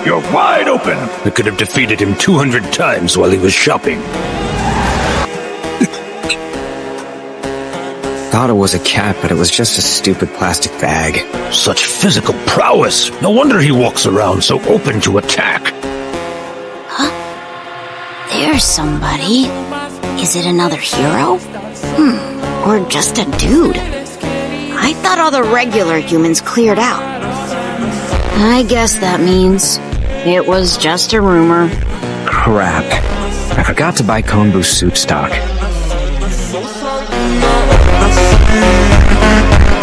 You're wide open. I could have defeated him 200 times while he was shopping. Thought it was a cat, but it was just a stupid plastic bag. Such physical prowess. No wonder he walks around so open to attack. Huh? There's somebody. Is it another hero? Or just a dude? I thought all the regular humans cleared out. I guess that means it was just a rumor. Crap. I forgot to buy Konbu's suit stock.